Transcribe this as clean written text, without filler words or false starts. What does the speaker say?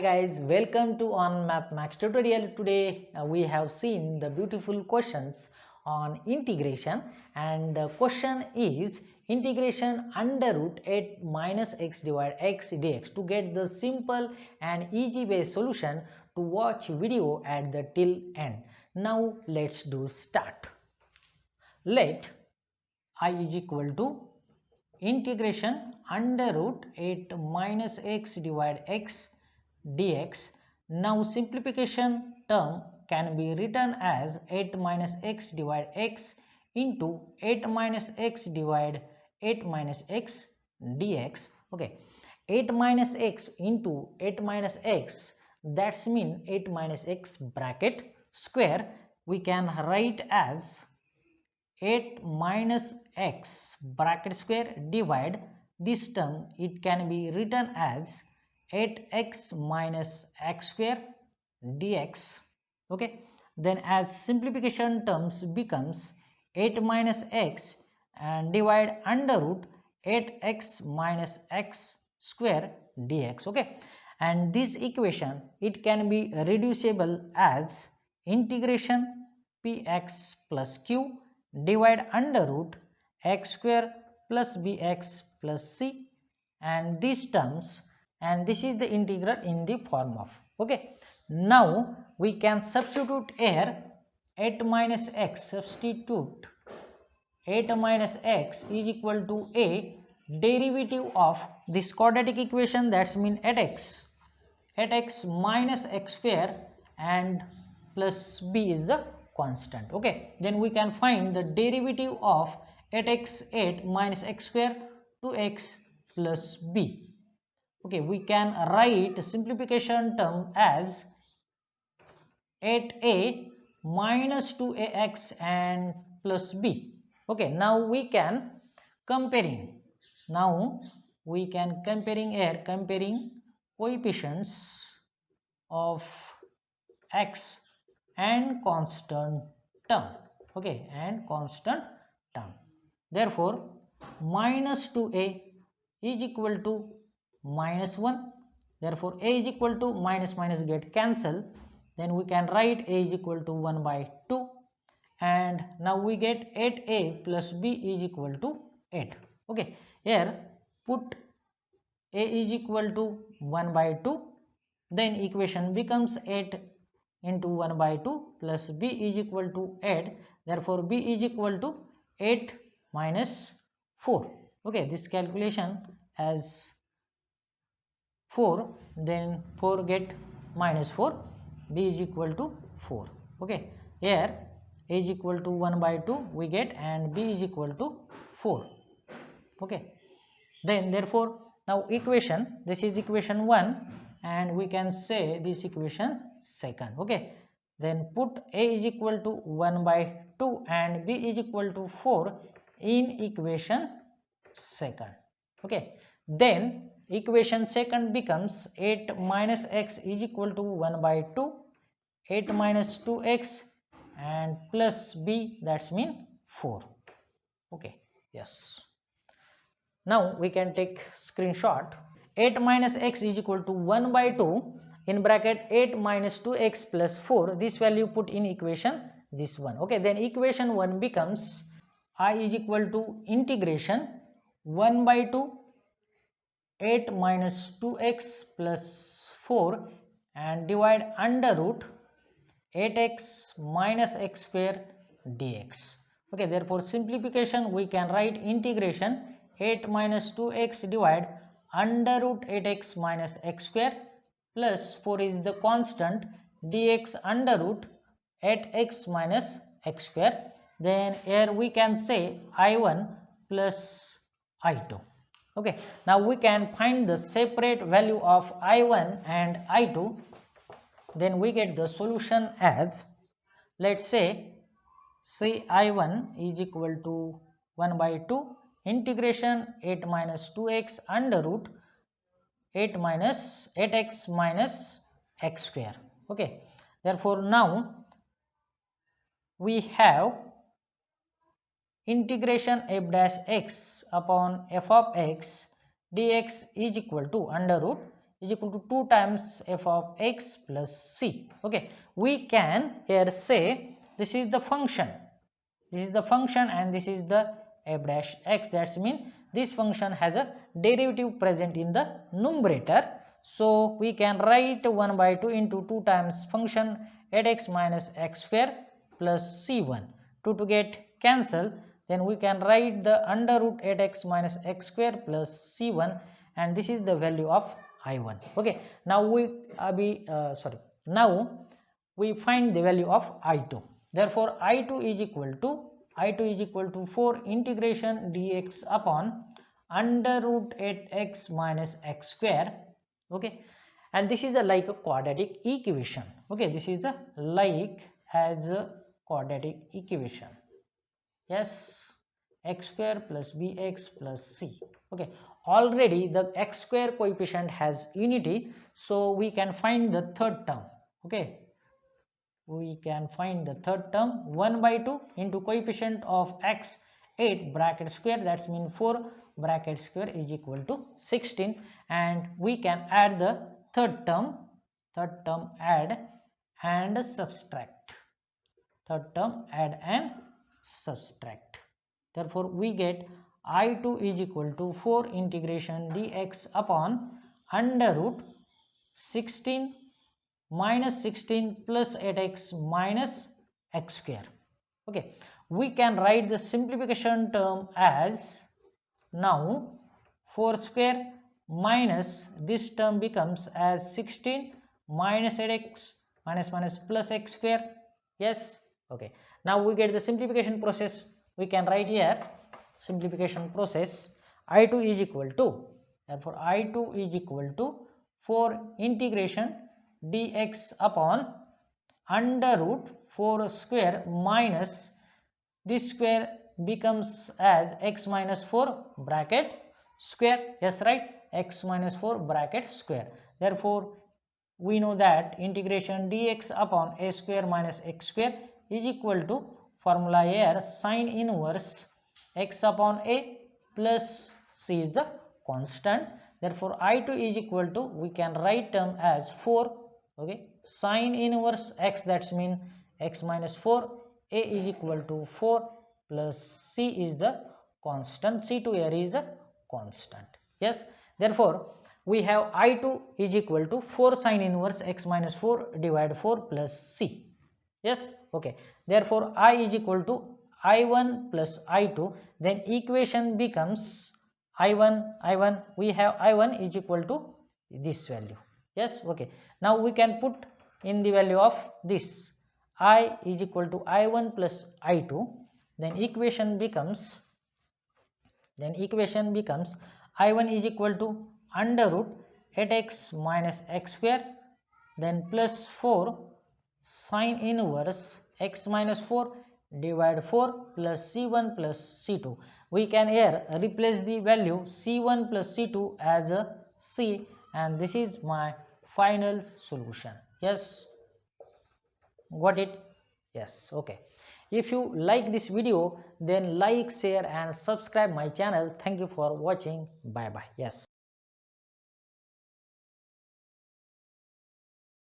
guys, welcome to on Mathmax tutorial. Today we have seen the beautiful questions on integration, and the question is integration under root 8 minus x divided x dx. To get the simple and easy way solution, to watch video at the till end. Now let's do start. Let I is equal to integration under root 8 minus x divided x dx. Now simplification term can be written as 8 minus x divided x into 8 minus x divided 8 minus x dx. Okay, 8 minus x into 8 minus x, that's mean 8 minus x bracket square we can write as 8 minus x bracket square divide this term, it can be written as 8x minus x square dx. Okay, then as simplification terms becomes 8 minus x and divide under root 8x minus x square dx. Okay, and this equation it can be reducible as integration px plus q divide under root x square plus bx plus c, and these terms, and this is the integral in the form of. Okay, now we can substitute here 8 minus x, substitute 8 minus x is equal to a derivative of this quadratic equation, that's mean 8x minus x square and plus b is the constant. Okay, then we can find the derivative of 8x 8 minus x square 2x plus b. Okay, we can write simplification term as 8a minus 2ax and plus b. Okay, now we can comparing here, comparing coefficients of x and constant term. Okay, and constant term, therefore minus 2a is equal to minus 1, therefore a is equal to minus minus get cancel, then we can write a is equal to 1 by 2, and now we get 8a plus b is equal to 8. Okay, here put a is equal to 1 by 2, then equation becomes 8 into 1 by 2 plus b is equal to 8, therefore b is equal to 8 minus 4. Okay, this calculation as 4, then 4 get minus 4, b is equal to 4. Okay, here a is equal to 1 by 2 we get, and b is equal to 4. Okay, then therefore now equation, this is equation 1 and we can say this equation second. Okay, then put a is equal to 1 by 2 and b is equal to 4 in equation second. Okay, then equation second becomes 8 minus x is equal to 1 by 2, 8 minus 2x and plus b, that's mean 4. Okay, yes. Now we can take screenshot. 8 minus x is equal to 1 by 2 in bracket 8 minus 2x plus 4, this value put in equation this one. Okay, then equation 1 becomes I is equal to integration 1 by 2 8 minus 2x plus 4 and divide under root 8x minus x square dx. Okay, therefore simplification we can write integration 8 minus 2x divide under root 8x minus x square plus 4 is the constant dx under root 8x minus x square. Then here we can say I1 plus I2. Okay, now we can find the separate value of I1 and I2, then we get the solution as, let's say I1 is equal to 1 by 2 integration 8 minus 2x under root 8 minus 8x minus x square. Okay, therefore now we have integration f dash x upon f of x dx is equal to under root is equal to 2 times f of x plus c. Okay, we can here say this is the function, and this is the f dash x. That means this function has a derivative present in the numerator. So we can write 1 by 2 into 2 times function at x minus x square plus c1. 2 to get cancel, then we can write the under root at x minus x square plus c1, and this is the value of I1. Okay, now now we find the value of I2. Therefore I2 is equal to 4 integration dx upon under root at x minus x square. Okay, and this is a like a quadratic equation. Okay, this is a like as a quadratic equation. Yes, x square plus bx plus c. Okay, already the x square coefficient has unity, so we can find the third term. Okay, we can find the third term, 1 by 2 into coefficient of x 8 bracket square, that means 4 bracket square is equal to 16, and we can add the third term add and subtract, therefore we get I2 is equal to 4 integration dx upon under root 16 minus 16 plus 8x minus x square. Okay, we can write the simplification term as, now 4 square minus this term becomes as 16 minus 8x minus plus x square. Yes, okay, now we get the simplification process. We can write here simplification process. I2 is equal to, therefore I2 is equal to 4 integration dx upon under root 4 square minus this square becomes as x minus 4 bracket square. Yes, right, x minus 4 bracket square. Therefore we know that integration dx upon a square minus x square is equal to, formula here, sine inverse x upon a plus c is the constant. Therefore I2 is equal to, we can write term as 4. Okay, sine inverse x, that means x minus 4, a is equal to 4 plus c is the constant, c2 here is a constant. Yes, therefore we have I2 is equal to 4 sine inverse x minus 4 divided 4 plus c. Yes, okay, therefore I is equal to I1 plus I2, then equation becomes I1, we have I1 is equal to this value. Yes, okay, now we can put in the value of this, I is equal to I1 plus I2, then equation becomes I1 is equal to under root 8x minus x square, then plus 4 sine inverse x minus 4 divide 4 plus c1 plus c2. We can here replace the value c1 plus c2 as a c, and this is my final solution. Yes, got it? Yes, okay. If you like this video, then like, share and subscribe my channel. Thank you for watching. Bye bye. Yes.